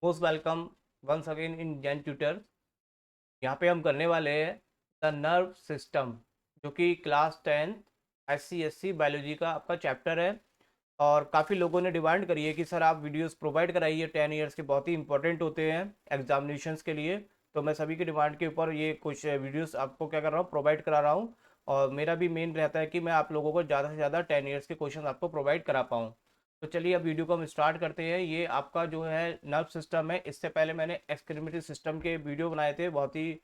Most welcome once again in Jain tutor. यहाँ पे हम करने वाले हैं द नर्व सिस्टम, जो कि क्लास 10 SC बायोलॉजी का आपका चैप्टर है। और काफ़ी लोगों ने डिमांड करी है कि सर आप वीडियोस प्रोवाइड कराइए, 10 ईयर्स के बहुत ही इंपॉर्टेंट होते हैं एग्जामिनेशंस के लिए। तो मैं सभी की डिमांड के ऊपर ये कुछ वीडियोस आपको क्या कर रहा हूँ, प्रोवाइड करा रहा हूँ। और मेरा भी मेन रहता है कि मैं आप लोगों को ज़्यादा से ज़्यादा 10 ईयर्स के क्वेश्चन आपको प्रोवाइड करा पाऊँ। तो चलिए अब वीडियो को हम स्टार्ट करते हैं। ये आपका जो है नर्व सिस्टम है। इससे पहले मैंने एक्सक्रीमेटरी सिस्टम के वीडियो बनाए थे, बहुत ही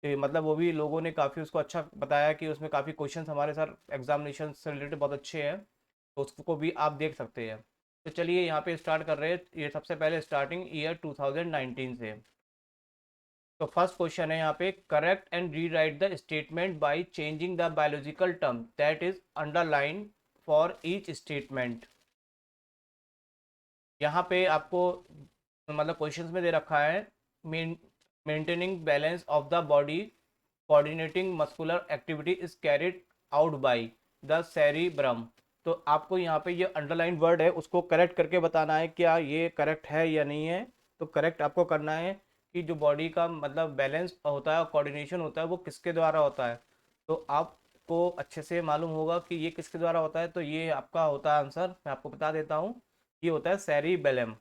मतलब वो भी लोगों ने काफ़ी उसको अच्छा बताया कि उसमें काफ़ी क्वेश्चंस हमारे सर एग्जामिनेशन से रिलेटेड बहुत अच्छे हैं। तो उसको भी आप देख सकते हैं। तो चलिए यहाँ पे स्टार्ट कर रहे हैं। ये सबसे पहले स्टार्टिंग ईयर 2019 से। तो फर्स्ट क्वेश्चन है यहाँ पे, correct and rewrite the statement by changing the biological term that is underline for each statement. यहाँ पे आपको मतलब क्वेश्चंस में दे रखा है, maintaining balance of the body, coordinating muscular activity is carried out by the cerebrum. तो आपको यहाँ पे ये अंडरलाइन वर्ड है, उसको करेक्ट करके बताना है क्या ये करेक्ट है या नहीं है। तो करेक्ट आपको करना है कि जो बॉडी का मतलब बैलेंस होता है और कोऑर्डिनेशन होता है वो किसके द्वारा होता है। तो आपको अच्छे से मालूम होगा कि ये किसके द्वारा होता है। तो ये आपका होता है आंसर, मैं आपको बता देता हूँ। ये होता है सेरिबेलम।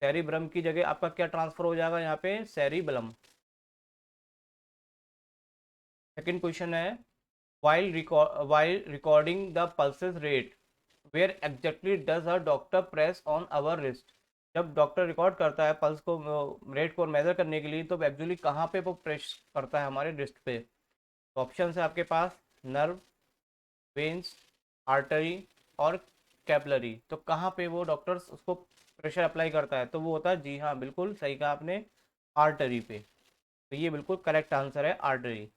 सेरिब्रम की जगह आपका क्या ट्रांसफर हो जाएगा यहाँ पे, सेरिबेलम। सेकंड क्वेश्चन है, while recording the pulses rate, where exactly does a doctor press on our wrist? जब डॉक्टर रिकॉर्ड करता है पल्स को, रेट को मेजर करने के लिए, तो एक्चुअली कहाँ पे वो प्रेस करता है हमारे रिस्ट पे। तो ऑप्शन है आपके पास, नर्व, वेन्स, आर्टरी और कैपलरी। तो कहाँ पे वो डॉक्टर उसको प्रेशर अप्लाई करता है, तो वो होता है, जी हाँ बिल्कुल सही कहा आपने, आर्टरी पे। तो ये बिल्कुल करेक्ट आंसर है, artery.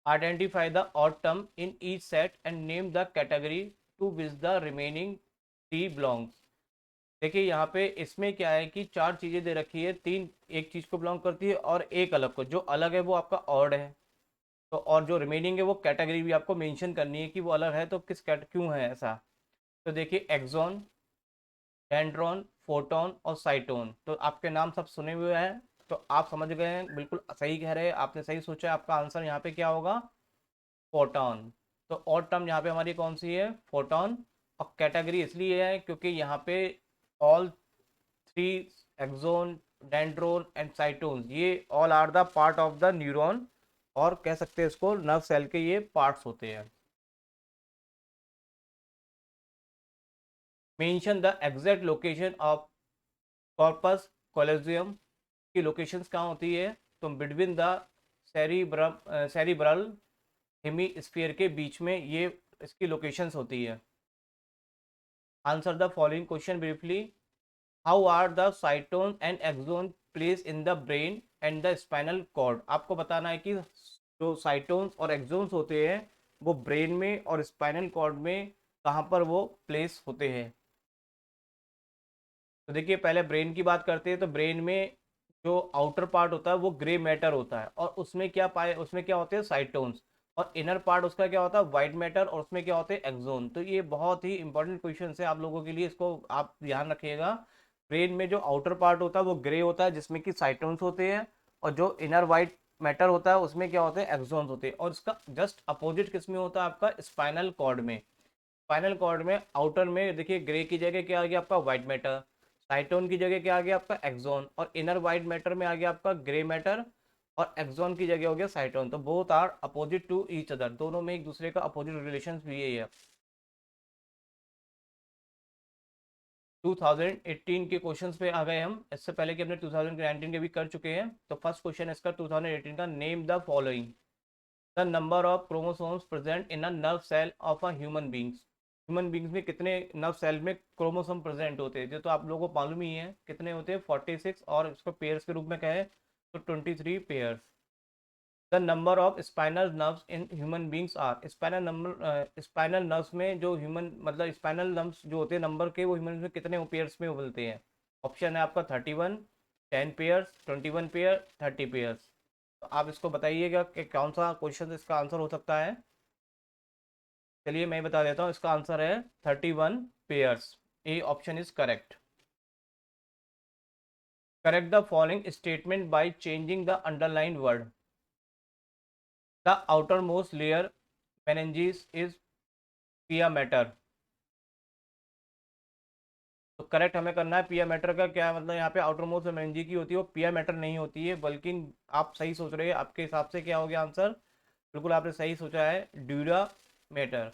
Identify the odd term in each set and name the category to which the remaining three belongs. देखिए यहाँ पे इसमें क्या है कि चार चीज़ें दे रखी है, तीन एक चीज़ को बिलोंग करती है और एक अलग को। जो अलग है वो आपका ऑड है, तो और जो रिमेनिंग है वो कैटेगरी भी आपको मेंशन करनी है कि वो अलग है तो किस कैट क्यों है ऐसा। तो देखिए, एक्सॉन, डेंड्रॉन, फोटोन और साइटोन। तो आपके नाम सब सुने हुए हैं, तो आप समझ गए हैं, बिल्कुल सही कह रहे हैं, आपने सही सोचा है। आपका आंसर यहाँ पे क्या होगा, फोटॉन। तो और टर्म यहाँ पे हमारी कौन सी है, फोटॉन। और कैटेगरी इसलिए है क्योंकि यहाँ पे all three, axon, dendron and cyton, ये all are the part of the neuron, और कह सकते हैं इसको नर्व सेल के ये पार्ट्स होते हैं। Mention the exact location of corpus collegium. की लोकेशंस कहाँ होती है, तो बिटवीन द सेरिब्रल हेमीस्फीयर के बीच में ये इसकी लोकेशंस होती है। Answer the following question briefly. How are the cyton and axon place in the brain and the spinal cord. आपको बताना है कि जो साइटोन्स और एक्सोन्स होते हैं वो ब्रेन में और स्पाइनल कॉर्ड में कहाँ पर वो प्लेस होते हैं। तो देखिए, पहले ब्रेन की बात करते हैं। तो ब्रेन में जो आउटर पार्ट होता है वो ग्रे मैटर होता है, और उसमें क्या होते हैं, साइटोन्स। और इनर पार्ट उसका क्या होता है, वाइट मैटर, और उसमें क्या होते हैं, एक्सोन। तो ये बहुत ही इंपॉर्टेंट क्वेश्चन है आप लोगों के लिए, इसको आप ध्यान रखिएगा। ब्रेन में जो आउटर पार्ट होता है वो ग्रे होता है, जिसमें कि साइटोन्स होते हैं। और जो इनर वाइट मैटर होता है उसमें क्या होते हैं, एक्सोन्स होते हैं। और इसका जस्ट अपोजिट किस में होता है, आपका स्पाइनल कॉर्ड में। स्पाइनल कॉर्ड में आउटर में देखिए, ग्रे की जगह क्या आ गया आपका, व्हाइट मैटर। साइटोन की जगह क्या आ गया आपका, एक्सोन। और इनर व्हाइट मैटर में आ गया आपका ग्रे मैटर। और एक्सोन की जगह हो गया साइटोन। तो both are opposite to each other, दोनों में एक दूसरे का अपोजिट रिलेशन भी है। 2018 के क्वेश्चंस पे आ गए हम, इससे पहले कि हमने 2019 के भी कर चुके हैं। तो फर्स्ट क्वेश्चन इसका 2018 का, name the following the number of chromosomes present in a nerve cell of a human beings. Human beings में कितने नर्व सेल में क्रोमोसोम प्रेजेंट होते हैं, जो तो आप लोगों को मालूम ही है कितने होते हैं, 46। और इसको पेयर्स के रूप में कहे तो 23 pairs. The number of spinal nerves in human beings are. Spinal nerves में जो ह्यूमन मतलब स्पाइनल नर्व्स जो होते हैं नंबर के, वो ह्यूमन में कितने पेयर्स में बोलते हैं। ऑप्शन है आपका 31, 10 पेयर्स, 21 पेयर, 30 पेयर्स। तो आप इसको बताइएगा कि कौन सा क्वेश्चन इसका आंसर हो सकता है। चलिए मैं बता देता हूँ, इसका आंसर है 31 pairs. A option is correct. Correct the following statement by changing the underline word. The outer most layer meninges is पिया मैटर। तो करेक्ट हमें करना है पिया मैटर का क्या मतलब, यहाँ पे आउटर मोस्ट मेनिंजी की होती है वो पिया मैटर नहीं होती है, बल्कि आप सही सोच रहे हैं। आपके हिसाब से क्या हो गया आंसर, बिल्कुल आपने सही सोचा है, ड्यूरा मैटर।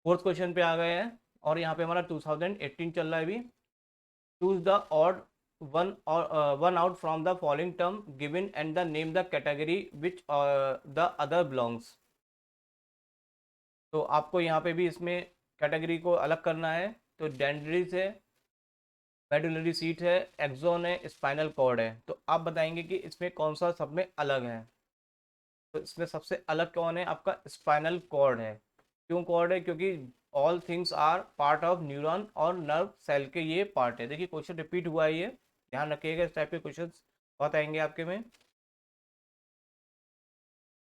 फोर्थ क्वेश्चन पे आ गए हैं और यहाँ पे हमारा 2018 चल रहा है अभी। Choose the odd one out from the following term given and the name the category which the other belongs. तो आपको यहाँ पे भी इसमें कैटेगरी को अलग करना है। तो डेंड्रिस है, मेडुलरी सीट है, एक्सोन है, स्पाइनल कॉर्ड है। तो आप बताएंगे कि इसमें कौन सा सब में अलग है। तो इसमें सबसे अलग कौन है, आपका स्पाइनल कॉर्ड है। क्यों कॉर्ड है, क्योंकि all things are part of neuron और नर्व सेल के ये पार्ट है। देखिए क्वेश्चन रिपीट हुआ है, ये ध्यान रखिएगा, इस टाइप के क्वेश्चन बहुत आएंगे आपके में।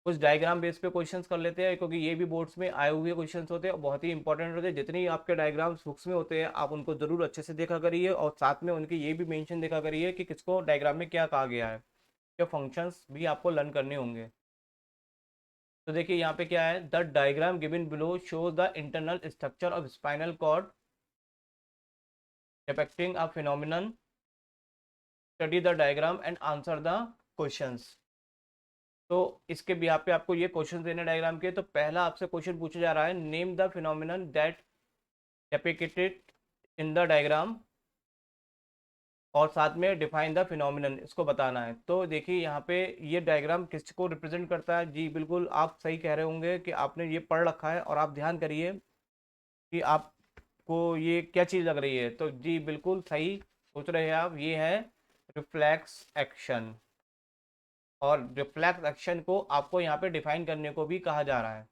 कुछ डायग्राम बेस पे क्वेश्चंस कर लेते हैं, क्योंकि ये भी बोर्ड्स में आए हुए क्वेश्चंस होते हैं और बहुत ही इंपॉर्टेंट होते हैं। जितने ही आपके डायग्राम्स बुक्स में होते हैं आप उनको जरूर अच्छे से देखा करिए, और साथ में उनके ये भी मेंशन देखा करिए कि किसको डायग्राम में क्या कहा गया है, क्या फंक्शंस भी आपको लर्न करने होंगे। तो देखिए यहाँ पे क्या है, the diagram given below shows the internal structure of spinal cord depicting a phenomenon, study the diagram and answer the questions. तो इसके भी यहाँ पे आपको ये क्वेश्चन देने डायग्राम के। तो पहला आपसे क्वेश्चन पूछा जा रहा है, name the phenomenon that डेपिक्टेड in the diagram, और साथ में डिफाइन द फिनोमिनन, इसको बताना है। तो देखिए यहाँ पे ये डायग्राम किसको रिप्रेजेंट करता है। जी बिल्कुल आप सही कह रहे होंगे कि आपने ये पढ़ रखा है, और आप ध्यान करिए कि आपको ये क्या चीज़ लग रही है। तो जी बिल्कुल सही सोच रहे हैं आप, ये है रिफ्लेक्स एक्शन। और रिफ्लेक्स एक्शन को आपको यहाँ पे डिफाइन करने को भी कहा जा रहा है।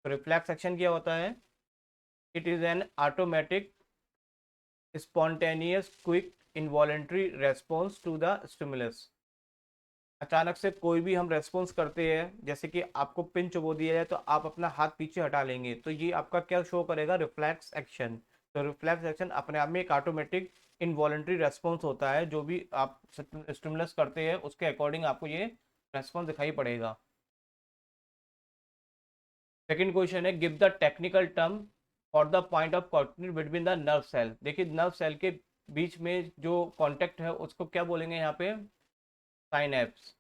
तो रिफ्लेक्स एक्शन क्या होता है, it is an automatic spontaneous quick involuntary response to the stimulus. अचानक से कोई भी हम रेस्पॉन्स करते हैं, जैसे कि आपको पिन चुबो दिया जाए तो आप अपना हाथ पीछे हटा लेंगे, तो ये आपका क्या शो करेगा, रिफ्लेक्स एक्शन। तो रिफ्लेक्स एक्शन अपने आप में एक ऑटोमेटिक इनवॉलेंट्री रेस्पॉन्स होता है, जो भी आप स्टिमुलस करते हैं उसके अकॉर्डिंग आपको ये रेस्पॉन्स दिखाई पड़ेगा। सेकंड क्वेश्चन है, give the technical term for the point of contact between the nerve cell. देखिए नर्व सेल के बीच में जो कॉन्टेक्ट है उसको क्या बोलेंगे यहाँ पे, साइनेप्स।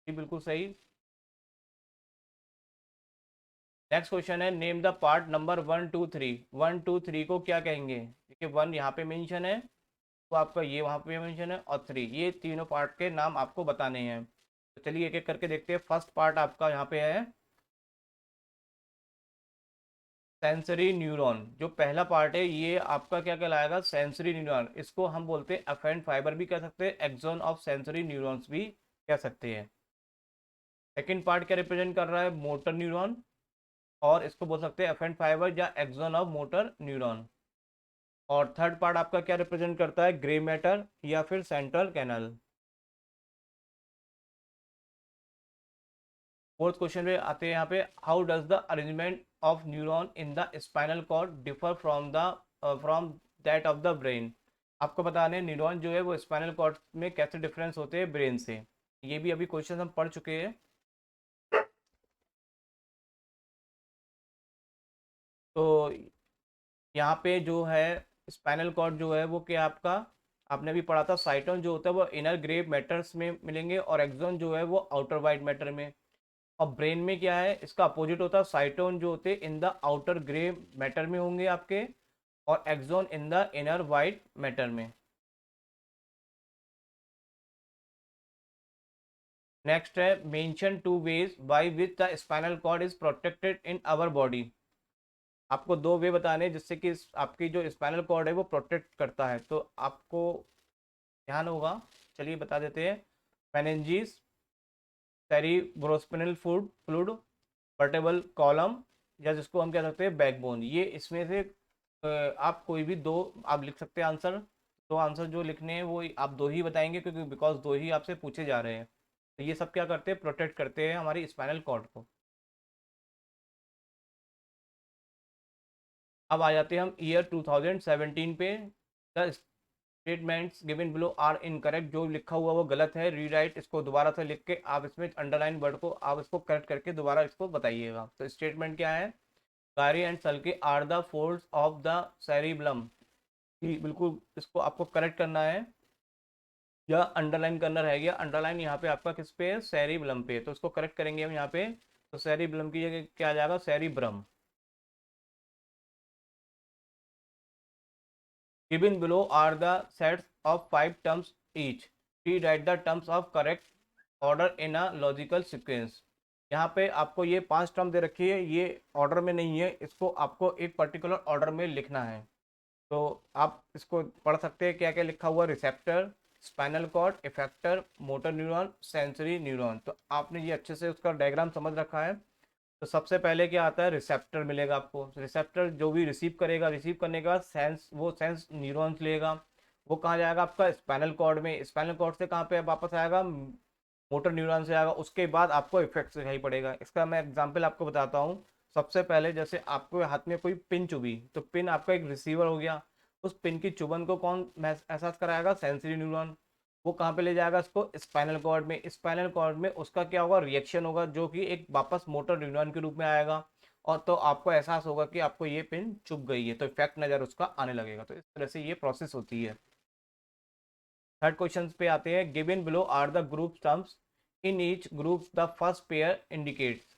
जी बिल्कुल सही। नेक्स्ट क्वेश्चन है, नेम द पार्ट नंबर 1 2 3। 1 2 3 को क्या कहेंगे। देखिए 1 यहाँ पे मेंशन है, तो आपका ये वहाँ पे मेंशन है, और 3 ये तीनों पार्ट के नाम आपको बताने हैं। तो चलिए एक एक करके देखते हैं। फर्स्ट पार्ट आपका यहाँ पे है सेंसरी न्यूरॉन। जो पहला पार्ट है ये आपका क्या कहलाएगा, सेंसरी न्यूरॉन। इसको हम बोलते हैं अफेरेंट फाइबर भी कह सकते हैं, एक्सॉन ऑफ सेंसरी न्यूरॉन्स भी कह सकते हैं। सेकंड पार्ट क्या रिप्रेजेंट कर रहा है, मोटर न्यूरॉन, और इसको बोल सकते हैं अफेरेंट फाइबर या एक्सॉन ऑफ मोटर न्यूरॉन। और थर्ड पार्ट आपका क्या रिप्रेजेंट करता है, ग्रे मैटर या फिर सेंट्रल कैनल। फोर्थ क्वेश्चन पे आते हैं यहाँ पे, how does the arrangement of neuron in the spinal cord differ from the from that of the brain. आपको बताने हैं न्यूरॉन जो है वो स्पाइनल कॉर्ड में कैसे डिफरेंस होते हैं ब्रेन से। ये भी अभी क्वेश्चन हम पढ़ चुके हैं। तो यहाँ पे जो है स्पाइनल कॉर्ड जो है वो क्या आपका, आपने भी पढ़ा था, साइटोन जो होता है वो इनर ग्रे मैटर्स में मिलेंगे, और एक्सोन जो है वो आउटर वाइट मैटर में। और ब्रेन में क्या है, इसका अपोजिट होता है, साइटोन जो होते हैं in the outer grey matter में होंगे आपके, और axon in the inner white matter में। नेक्स्ट है, mention 2 ways by which the spinal cord is protected in our body. आपको 2 वे बताने हैं जिससे कि आपकी जो स्पाइनल कॉर्ड है वो प्रोटेक्ट करता है। तो आपको ध्यान होगा, चलिए बता देते हैं। Meninges, cerebrospinal fluid, vertebral column, या जिसको हम कह सकते हैं बैकबोन। ये इसमें से आप कोई भी दो आप लिख सकते हैं आंसर। दो आंसर जो लिखने हैं वो आप दो ही बताएंगे, क्योंकि बिकॉज दो ही आपसे पूछे जा रहे हैं। तो ये सब क्या करते हैं, प्रोटेक्ट करते हैं हमारी स्पाइनल कॉर्ड को। अब आ जाते हैं हम ईयर 2017 पे। The statements given below are incorrect, जो लिखा हुआ वो गलत है, रीराइट, इसको दोबारा से लिख के आप इसमें अंडरलाइन वर्ड को आप इसको करेक्ट करके दोबारा इसको बताइएगा। तो स्टेटमेंट क्या है, gyri and sulci are the folds of the cerebellum, बिल्कुल इसको आपको करेक्ट करना है या अंडरलाइन करना रह गया। अंडरलाइन यहाँ पे आपका किस पे है, सेरिब्लम पे, तो इसको करेक्ट करेंगे हम यहाँ पे। तो सेरिब्लम की जगह क्या आ जाएगा, cerebrum. Given below are the sets of 5 terms each. Rewrite the terms of correct order in a logical sequence. यहाँ पे आपको ये 5 टर्म दे रखी है, ये ऑर्डर में नहीं है, इसको आपको एक पर्टिकुलर ऑर्डर में लिखना है। तो आप इसको पढ़ सकते हैं, क्या क्या लिखा हुआ, receptor, spinal cord, effector, motor neuron, sensory neuron. तो आपने ये अच्छे से उसका डायग्राम समझ रखा है। तो सबसे पहले क्या आता है, रिसेप्टर मिलेगा आपको। रिसेप्टर जो भी रिसीव करेगा, रिसीव करने के बाद सेंस न्यूरॉन्स लेगा, वो कहाँ जाएगा आपका, स्पाइनल कॉर्ड में। स्पाइनल कॉर्ड से कहाँ पे वापस आएगा, मोटर न्यूरॉन से आएगा। उसके बाद आपको इफेक्ट दिखाई पड़ेगा। इसका मैं एग्जांपल आपको बताता हूँ। सबसे पहले जैसे आपको हाथ में कोई पिन चुभी, तो पिन आपका एक रिसीवर हो गया। उस पिन की चुभन को कौन एहसास कराएगा, सेंसरी न्यूरॉन। वो कहाँ पे ले जाएगा इसको, स्पाइनल कॉर्ड में। स्पाइनल कॉर्ड में उसका क्या होगा, रिएक्शन होगा, जो कि एक वापस मोटर न्यूरॉन के रूप में आएगा। और तो आपको एहसास होगा कि आपको ये पिन चुभ गई है, तो इफेक्ट नज़र उसका आने लगेगा। तो इस तरह से ये प्रोसेस होती है। थर्ड क्वेश्चन पे आते हैं। Given below are the group terms, in each group the first pair indicates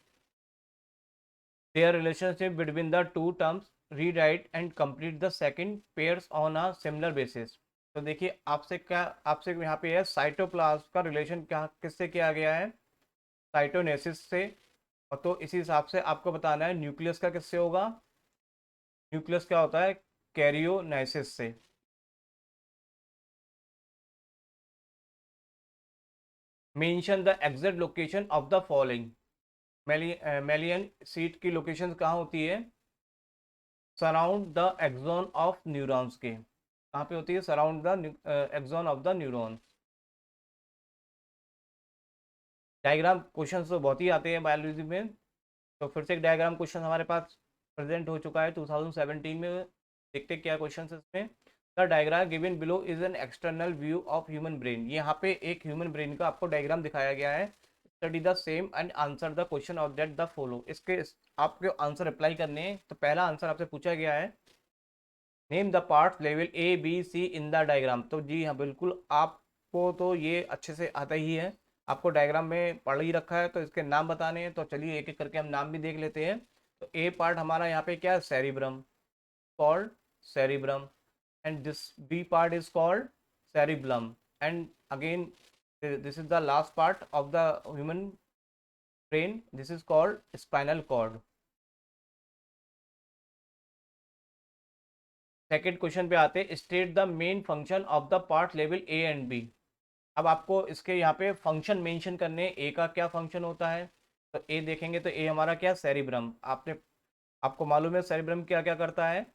their relationship between the two terms, rewrite and complete the second pairs on a similar basis। तो देखिए आपसे क्या, आपसे यहाँ पे है साइटोप्लाज्म का रिलेशन क्या किससे किया गया है, साइटोनेसिस से। और तो इसी हिसाब से आपको बताना है न्यूक्लियस का किससे होगा, न्यूक्लियस क्या होता है, कैरियोनाइसिस से। Mention the exact location of the following, myelin sheath की लोकेशन कहाँ होती है, surround the axon of neurons के, कहाँ पे होती है, surround the axon of the neuron. Diagram question तो बहुत ही आते हैं बायोलॉजी में। तो फिर से एक डायग्राम क्वेश्चन हमारे पास प्रेजेंट हो चुका है 2017 में। देखते क्या क्वेश्चन है इसमें। The diagram given below is an external view of human brain. यहाँ पे एक ह्यूमन ब्रेन का आपको डायग्राम दिखाया गया है। Study the same and answer the question of that the follow. इसके आपके आंसर अप्लाई करने हैं। तो पहला आंसर आपसे पूछा गया है, नेम द पार्ट्स लेवल A B C in the diagram. तो जी हाँ, बिल्कुल आपको तो ये अच्छे से आता ही है, आपको डायग्राम में पढ़ ही रखा है। तो इसके नाम बताने हैं, तो चलिए एक एक करके हम नाम भी देख लेते हैं। तो ए पार्ट हमारा यहाँ पे क्या है, cerebrum, called cerebrum. And this B part is called cerebellum. And again this is the last part of the human brain, this is called spinal cord. Second question पे आते हैं, state the main function of the part लेवल A and B. अब आपको इसके यहाँ पे function mention करने, ए का क्या फंक्शन होता है। तो ए देखेंगे तो ए हमारा क्या, सेरिब्रम। आपको मालूम है सेरिब्रम क्या क्या करता है।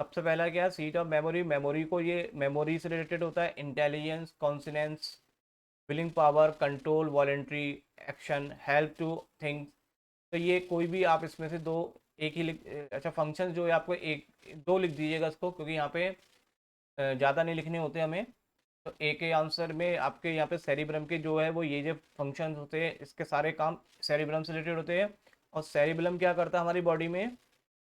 सबसे पहला क्या है, सीट ऑफ मेमोरी। मेमोरी को, ये मेमोरी से रिलेटेड होता है। Intelligence, consciousness, willing power, control, voluntary action, help to think. तो ये कोई भी आप इसमें से दो, एक ही लिख, अच्छा फंक्शन जो है आपको एक दो लिख दीजिएगा इसको, क्योंकि यहाँ पे ज़्यादा नहीं लिखने होते हमें। तो ए के आंसर में आपके यहाँ पे सेरिब्रम के जो है वो ये जो फंक्शंस होते हैं, इसके सारे काम सेरिब्रम से रिलेटेड होते हैं। और सेरिब्रम क्या करता है हमारी बॉडी में,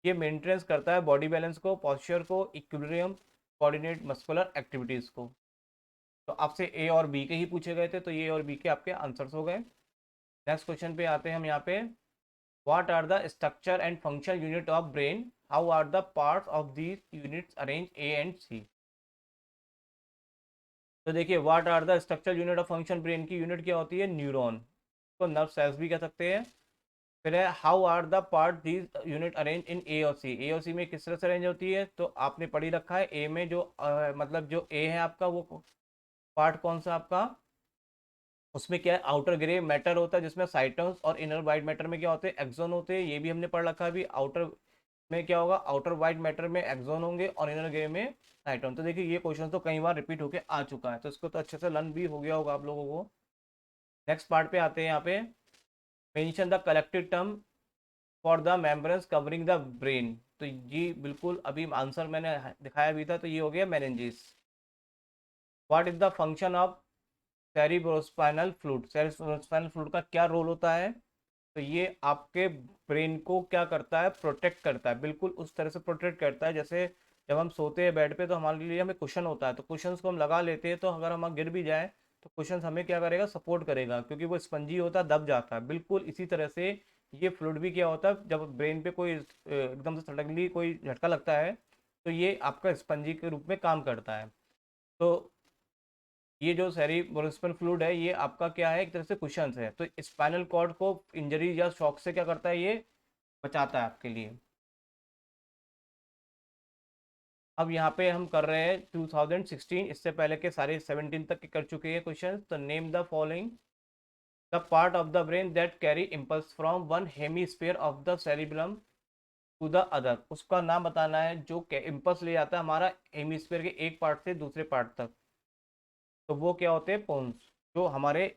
ये मेंटेनेंस करता है बॉडी बैलेंस को, पॉस्चर को, इक्विलिब्रियम, कोऑर्डिनेट मस्कुलर एक्टिविटीज़ को। तो आपसे ए और बी के ही पूछे गए थे, तो ये और बी के आपके आंसर्स हो गए। नेक्स्ट क्वेश्चन पे आते हैं हम यहाँ पे। What are the structure and function unit of brain, how are the parts of these units arrange, A and C. तो देखिए, what are the structure unit of function, brain की यूनिट क्या होती है, न्यूरॉन, तो नर्व सेल्स भी कह सकते हैं। फिर है how are the part these unit arrange in A और सी। ए और सी में किस तरह से अरेंज होती है, तो आपने पढ़ी रखा है। ए में जो मतलब जो ए है आपका, वो पार्ट कौन सा आपका, उसमें क्या है, आउटर ग्रे मैटर होता है जिसमें साइटोन्स, और इनर वाइट मैटर में क्या होते हैं, एक्सोन होते हैं। ये भी हमने पढ़ रखा है अभी। आउटर में क्या होगा, आउटर वाइट मैटर में एक्सोन होंगे और इनर ग्रे में साइटोन। तो देखिए ये क्वेश्चन तो कई बार रिपीट होके आ चुका है, तो इसको तो अच्छे से लर्न भी हो गया होगा आप लोगों को। नेक्स्ट पार्ट पे आते हैं। यहाँ पे mention the collective term for the membranes covering the brain. तो जी बिल्कुल अभी आंसर मैंने दिखाया भी था, तो ये हो गया meninges. What is the function of cerebrospinal fluid? Cerebrospinal fluid का क्या रोल होता है? तो ये आपके ब्रेन को क्या करता है, प्रोटेक्ट करता है, बिल्कुल उस तरह से प्रोटेक्ट करता है जैसे जब हम सोते हैं बेड पे तो हमारे लिए हमें कुशन होता है, तो कुशंस को हम लगा लेते हैं, तो अगर हम गिर भी जाए तो कुशंस हमें क्या करेगा, सपोर्ट करेगा, क्योंकि वो स्पंजी होता है, दब जाता है। बिल्कुल इसी तरह से ये फ्लूइड भी क्या होता है, जब ब्रेन पे कोई एकदम से सडनली कोई झटका लगता है तो ये आपका स्पंजी के रूप में काम करता है। तो ये जो सेरिब्रोस्पाइनल फ्लूइड है ये आपका क्या है, एक तरह से कुशंस है, तो स्पाइनल कॉर्ड को इंजरी या शॉक से क्या करता है, ये बचाता है आपके लिए। अब यहाँ पे हम कर रहे हैं 2016, इससे पहले के सारे 17 तक के कर चुके हैं क्वेश्चन। तो name the following the part of the brain that carry impulse from one hemisphere of the cerebrum to the other. उसका नाम बताना है जो इम्पल्स ले जाता है हमारा हेमीस्फीयर के एक पार्ट से दूसरे पार्ट तक। तो वो क्या होते हैं, पोन्स, जो हमारे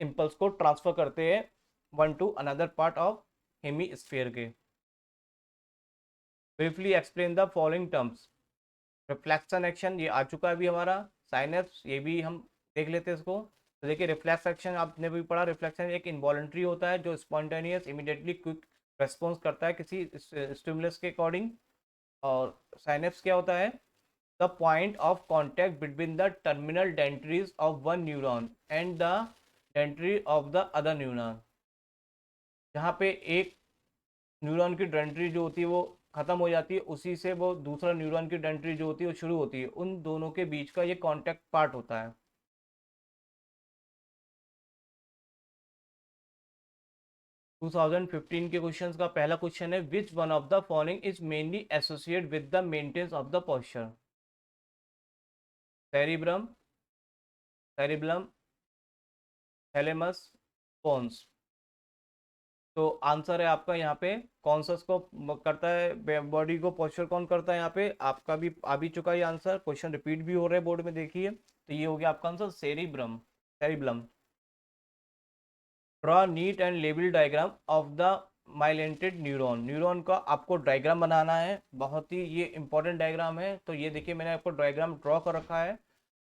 इम्पल्स को ट्रांसफर करते हैं one to another part of hemisphere के। Briefly explain the following terms. Reflection action ये आ चुका है अभी हमारा। साइनेप्स ये भी हम देख लेते हैं इसको। तो देखिए रिफ्लेक्स एक्शन आपने भी पढ़ा, रिफ्लेक्शन एक इनवॉलेंट्री होता है जो स्पॉन्टेनियस इमीडिएटली क्विक रेस्पॉन्स करता है किसी स्टिमुलस के अकॉर्डिंग। और साइनेप्स क्या होता है, the point of contact between the terminal dendrites of one neuron and the dendrite of the other neuron. जहाँ पे एक न्यूरॉन की डेंट्री जो होती है वो खत्म हो जाती है, उसी से वो दूसरा न्यूरॉन की डेंट्री जो होती है वो शुरू होती है, उन दोनों के बीच का ये कॉन्टैक्ट पार्ट होता है। 2015 के क्वेश्चंस का पहला क्वेश्चन है, which one of the following is mainly associate with the maintenance of the posture? Cerebrum, cerebellum, thalamus, pons. तो आंसर है आपका यहाँ पे कॉन्सस को करता है, बॉडी को पोस्चर कौन करता है, यहाँ पे आपका भी आ भी चुका है आंसर, क्वेश्चन रिपीट भी हो रहा है बोर्ड में देखिए। तो ये हो गया आपका answer cerebrum, cerebellum. Draw neat and label diagram of the myelinated neuron. Neuron का आपको डायग्राम बनाना है, बहुत ही ये इंपॉर्टेंट डायग्राम है। तो ये देखिए मैंने आपको डायग्राम ड्रॉ कर रखा है,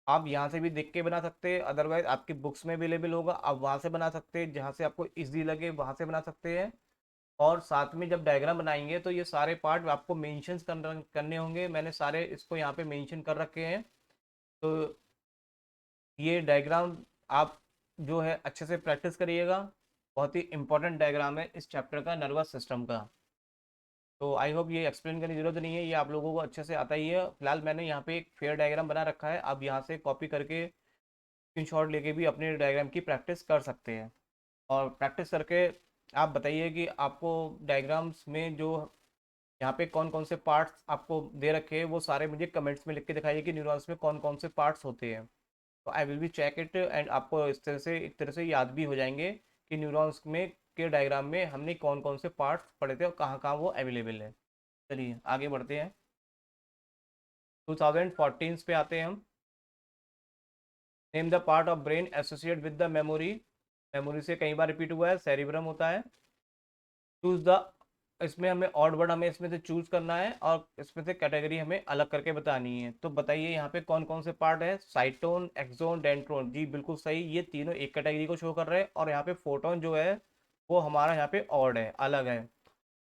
आप यहाँ से भी देख के बना सकते हैं, अदरवाइज आपकी बुक्स में अवेलेबल होगा, आप वहाँ से बना सकते हैं, जहाँ से आपको इजी लगे वहाँ से बना सकते हैं। और साथ में जब डायग्राम बनाएंगे तो ये सारे पार्ट आपको मेंशन करने होंगे, मैंने सारे इसको यहाँ पे मेंशन कर रखे हैं। तो ये डायग्राम आप जो है अच्छे से प्रैक्टिस करिएगा, बहुत ही इंपॉर्टेंट डायग्राम है इस चैप्टर का, नर्वस सिस्टम का। तो आई होप ये एक्सप्लेन करने की जरूरत नहीं है, ये आप लोगों को अच्छे से आता ही है। फिलहाल मैंने यहाँ पे एक फेयर डायग्राम बना रखा है, आप यहाँ से कॉपी करके स्क्रीनशॉट लेके भी अपने डायग्राम की प्रैक्टिस कर सकते हैं। और प्रैक्टिस करके आप बताइए कि आपको डायग्राम्स में जो यहाँ पे कौन कौन से पार्ट्स आपको दे रखे हैं वो सारे मुझे कमेंट्स में लिख के दिखाइए कि न्यूरॉन्स में कौन कौन से पार्ट्स होते हैं। तो I will be check it, and आपको इस तरह से एक तरह से याद भी हो जाएंगे कि न्यूरॉन्स में के डायग्राम में हमने कौन कौन से पार्ट्स पढ़े थे और कहाँ कहाँ वो अवेलेबल है। चलिए आगे बढ़ते हैं, 2014 पे आते हैं हम। Name the part of brain associate with the memory. Memory से कई बार रिपीट हुआ है, सेरिब्रम होता है। चूज द, इसमें हमें ऑड वर्ड हमें इसमें से चूज करना है और इसमें से कैटेगरी हमें अलग करके बतानी है। तो बताइए यहाँ पे कौन कौन से पार्ट है, साइटोन, एक्सोन, डेंड्रोन। जी बिल्कुल सही, ये तीनों एक कैटेगरी को शो कर रहे हैं, और यहाँ पे फोटोन जो है वो हमारा यहाँ पे ऑड है, अलग है।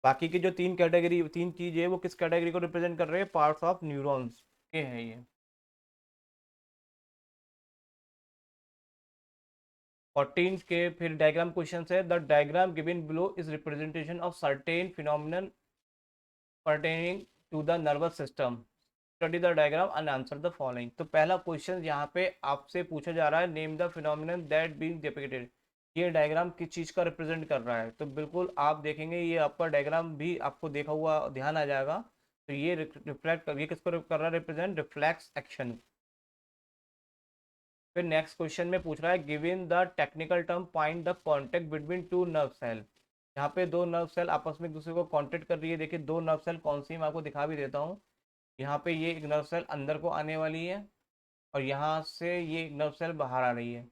बाकी की जो तीन कैटेगरी, तीन चीजें वो किस कैटेगरी को रिप्रेजेंट कर रहे हैं, पार्ट्स ऑफ न्यूरॉन्स के हैं ये। 14 के फिर डायग्राम क्वेश्चन है, the diagram given below is representation of certain phenomenon pertaining to the nervous system, study the diagram and answer the following. तो पहला क्वेश्चन यहाँ पे आपसे पूछा जा रहा है, name the phenomenon that being depicted. ये डायग्राम किस चीज का रिप्रेजेंट कर रहा है, तो बिल्कुल आप देखेंगे ये आपका डायग्राम भी आपको देखा हुआ ध्यान आ जाएगा। तो ये रिफ्लेक्ट, ये किसको कर रहा है, रिप्रेजेंट रिफ्लेक्स एक्शन। फिर नेक्स्ट क्वेश्चन में पूछ रहा है, given the technical term point the contact between two nerve cell. यहाँ पे दो नर्व सेल आपस में एक दूसरे को कॉन्टेक्ट कर रही है, देखिए दो नर्व सेल कौन सी, मैं आपको दिखा भी देता हूँ। यहाँ पे ये एक नर्व सेल अंदर को आने वाली है, और यहाँ से ये एक नर्व सेल बाहर आ रही है।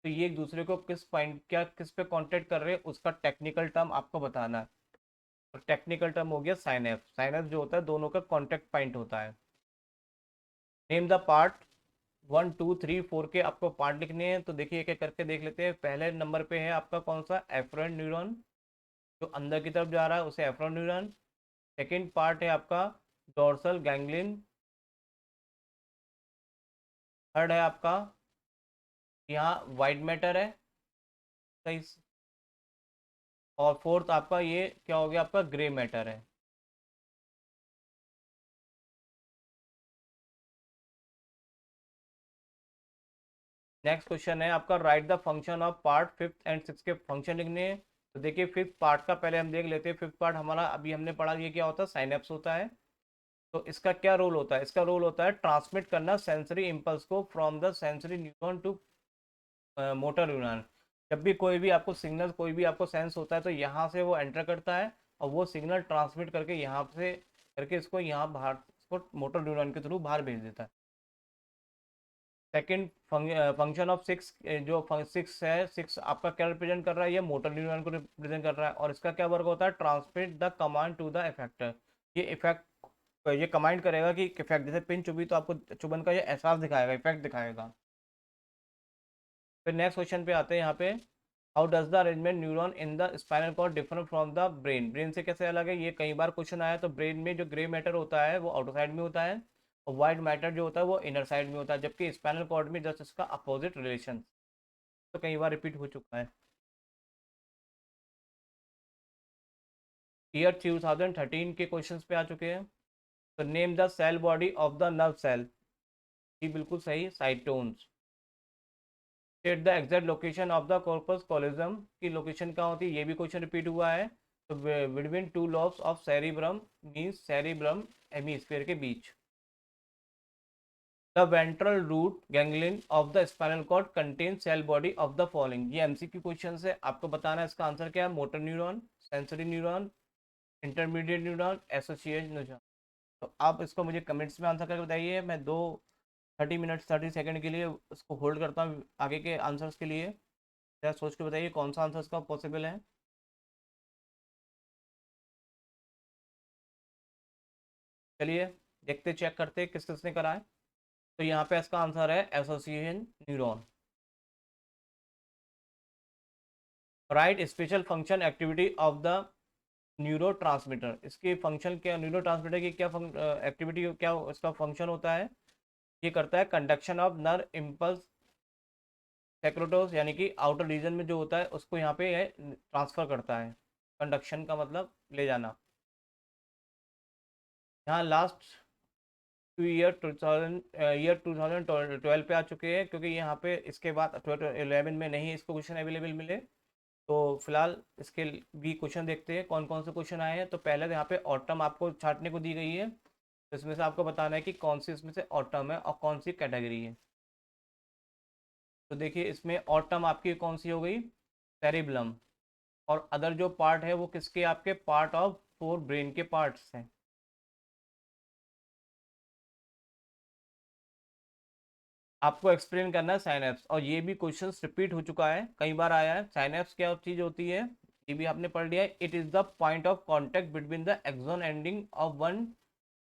तो ये एक दूसरे को किस पॉइंट, क्या किस पे कांटेक्ट कर रहे हैं उसका टेक्निकल टर्म आपको बताना है। और टेक्निकल टर्म हो गया साइनेप्स। साइनेप्स जो होता है दोनों का कॉन्टेक्ट पॉइंट होता है। नेम द पार्ट, 1 2 3 4 के आपको पार्ट लिखने हैं, तो देखिए एक एक करके देख लेते हैं। पहले नंबर पे है आपका कौन सा, एफरेंट न्यूरॉन, जो अंदर की तरफ जा रहा है उसे एफरेंट न्यूरॉन। सेकेंड पार्ट है आपका डोर्सल गैंग्लियन। थर्ड है आपका यहाँ वाइट मैटर है, सही। और फोर्थ आपका ये क्या हो गया, आपका ग्रे मैटर है। नेक्स्ट क्वेश्चन है आपका, right the function of part fifth and six के फंक्शन लिखने हैं। तो देखिए फिफ्थ पार्ट का पहले हम देख लेते हैं। फिफ्थ पार्ट हमारा अभी हमने पढ़ा, ये क्या होता है, साइनेप्स होता है। तो इसका क्या रोल होता है, इसका रोल होता है ट्रांसमिट करना सेंसरी इम्पल्स को from the sensory neuron to motor neuron. जब भी कोई भी आपको सिग्नल, कोई भी आपको सेंस होता है तो यहाँ से वो एंटर करता है और वो सिग्नल ट्रांसमिट करके यहाँ से करके इसको यहाँ बाहर, इसको मोटर न्यूरॉन के थ्रू बाहर भेज देता है। सेकेंड फंक्शन ऑफ सिक्स, जो सिक्स है, सिक्स आपका क्या रिप्रेजेंट कर रहा है, ये मोटर न्यूरॉन को रिप्रेजेंट कर रहा है। और इसका क्या वर्क होता है, transmit the command to the effector. ये इफेक्ट, ये कमांड करेगा कि इफेक्ट, जैसे पिन चुभी तो आपको चुभन का ये एहसास दिखाएगा, इफेक्ट दिखाएगा। फिर नेक्स्ट क्वेश्चन पे आते हैं यहाँ पे, how does the arrangement neuron in the spinal cord differ from the brain. Brain से कैसे अलग है, ये कई बार क्वेश्चन आया। तो ब्रेन में जो ग्रे मैटर होता है वो आउटर साइड में होता है, और वाइट मैटर जो होता है वो इनर साइड में होता है, जबकि स्पाइनल कॉर्ड में जस्ट इसका अपोजिट रिलेशन। तो कई बार रिपीट हो चुका है। ईयर 2013 के क्वेश्चंस पे आ चुके हैं। तो name the cell body of the nerve cell, ये बिल्कुल सही, cytons. State the exact location of the corpus callosum, की लोकेशन कहाँ होती है, ये भी क्वेश्चन रिपीट हुआ है। तो between two lobes of cerebrum, means cerebrum hemisphere के बीच। The ventral root ganglion of the spinal cord contain cell body of the following. ये एमसीक्यू क्वेश्चन है, आपको बताना है इसका आंसर क्या है। Motor neuron, sensory neuron, intermediate neuron, associate neuron. तो आप इसको मुझे कमेंट्स में आंसर करके बताइए। मैं 30 मिनट 30 सेकंड के लिए उसको होल्ड करता हूँ आगे के आंसर्स के लिए। जरा सोच के बताइए कौन सा आंसर इसका पॉसिबल है। चलिए देखते, चेक करते किस किसने करा है। तो यहाँ पे इसका आंसर है association neuron. Right special function activity of the neuro transmitter. इसकी फंक्शन क्या, न्यूरो ट्रांसमीटर की क्या एक्टिविटी, क्या इसका फंक्शन होता है। ये करता है कंडक्शन ऑफ नर्व इम्पल्स सेक्रोटोस, यानी कि आउटर रीजन में जो होता है उसको यहाँ पे ट्रांसफर करता है। कंडक्शन का मतलब ले जाना। यहाँ लास्ट ईयर 2012 पे आ चुके हैं, क्योंकि यहाँ पे इसके बाद 2011 में नहीं इसको क्वेश्चन अवेलेबल मिले। तो फिलहाल इसके भी क्वेश्चन देखते हैं कौन कौन से क्वेश्चन आए हैं। तो पहले तो यहाँ पे ऑटम आपको छांटने को दी गई है, तो इसमें से आपको बताना है कि कौन सी इसमें से ऑटम है और कौन सी कैटेगरी है। तो देखिए इसमें ऑटम आपकी कौन सी हो गई, सेरिब्लम। और अदर जो पार्ट है वो किसके, आपके पार्ट ऑफ फोर ब्रेन के पार्ट्स हैं। आपको एक्सप्लेन करना है साइनेप्स, और ये भी क्वेश्चन रिपीट हो चुका है, कई बार आया है। साइनेप्स क्या चीज होती है, ये भी आपने पढ़ लिया है। It is the point of contact between the axon ending of one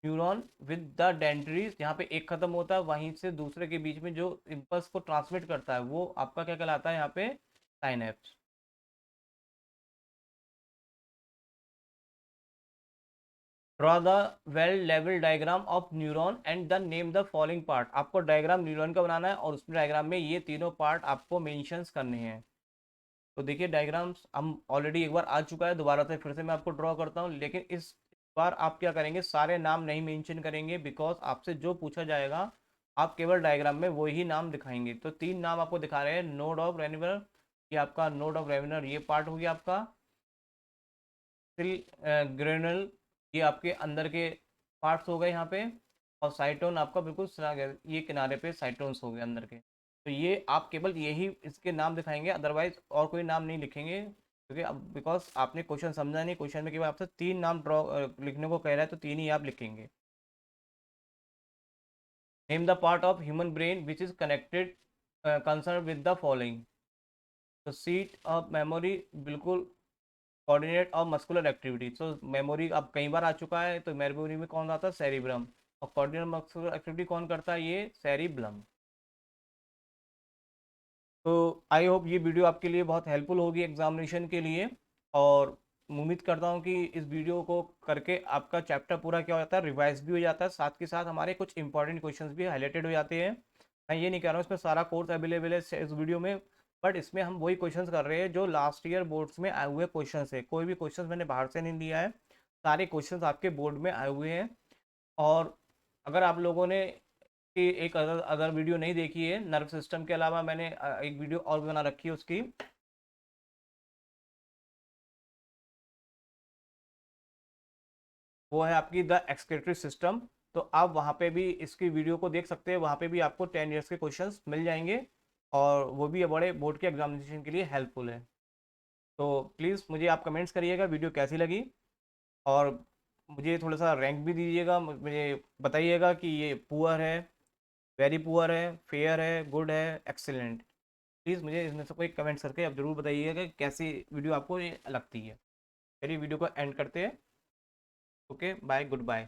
neuron with the dendrites. यहाँ पे एक खत्म होता है, वहीं से दूसरे के बीच में जो इम्पल्स को ट्रांसमिट करता है वो आपका क्या कहलाता है यहाँ पे, synapse. Draw the well level diagram of neuron and the name the following part. आपको डायग्राम न्यूरॉन का बनाना है और उस डायग्राम में ये तीनों पार्ट आपको मेंशंस करने हैं। तो देखिए डायग्राम्स हम ऑलरेडी एक बार आ चुका है, दोबारा से फिर से मैं आपको ड्रॉ करता हूँ। लेकिन इस बार आप क्या करेंगे, सारे नाम नहीं मेंशन करेंगे, बिकॉज आपसे जो पूछा जाएगा आप केवल डायग्राम में वही नाम दिखाएंगे। तो तीन नाम आपको दिखा रहे हैं। नोड ऑफ रेनिवर, ये आपका नोड ऑफ रेनिवर ये पार्ट हो गया आपका। सिल ग्रेनुल, ये आपके अंदर के पार्ट्स हो गए यहाँ पे। और साइटोन आपका बिल्कुल ये किनारे पे साइटोन्स हो गए अंदर के। तो ये आप केवल यही इसके नाम दिखाएंगे, अदरवाइज और कोई नाम नहीं लिखेंगे, क्योंकि अब बिकॉज आपने क्वेश्चन समझा नहीं। क्वेश्चन में केवल आपसे तीन नाम ड्रॉ लिखने को कह रहा है, तो तीन ही आप लिखेंगे। Name the part of human brain which is connected concern with the following. तो सीट ऑफ मेमोरी बिल्कुल कोऑर्डिनेट और मस्कुलर एक्टिविटी। तो मेमोरी अब कई बार आ चुका है, तो मेमोरी में कौन आता है? सेरिब्रम। और कोऑर्डिनेट मस्कुलर एक्टिविटी कौन करता है? ये सेरिब्लम। तो आई होप ये वीडियो आपके लिए बहुत हेल्पफुल होगी एग्जामिनेशन के लिए, और उम्मीद करता हूँ कि इस वीडियो को करके आपका चैप्टर पूरा क्या हो जाता है, रिवाइज भी हो जाता है, साथ के साथ हमारे कुछ इंपॉर्टेंट क्वेश्चंस भी हाईलाइटेड हो जाते हैं। मैं ये नहीं कह रहा हूँ इसमें सारा कोर्स अवेलेबल है इस वीडियो में, बट इसमें हम वही क्वेश्चंस कर रहे हैं जो लास्ट ईयर बोर्ड्स में आए हुए क्वेश्चन है। कोई भी क्वेश्चन मैंने बाहर से नहीं लिया है, सारे क्वेश्चन आपके बोर्ड में आए हुए हैं। और अगर आप लोगों ने कि एक अदर अदर वीडियो नहीं देखी है नर्व सिस्टम के अलावा, मैंने एक वीडियो और बना रखी है उसकी, वो है आपकी द एक्सक्रीटरी सिस्टम। तो आप वहाँ पे भी इसकी वीडियो को देख सकते हैं, वहाँ पे भी आपको 10 ईयर्स के क्वेश्चंस मिल जाएंगे, और वो भी बड़े बोर्ड के एग्जामिनेशन के लिए हेल्पफुल है। तो प्लीज़ मुझे आप कमेंट्स करिएगा वीडियो कैसी लगी, और मुझे थोड़ा सा रैंक भी दीजिएगा, मुझे बताइएगा कि ये पुअर है, वेरी पुअर है, फेयर है, गुड है, एक्सीलेंट। प्लीज़ मुझे इसमें से कोई कमेंट्स करके आप ज़रूर बताइएगा कि कैसी वीडियो आपको ये लगती है। चलिए वीडियो को एंड करते हैं। Okay, bye, good bye.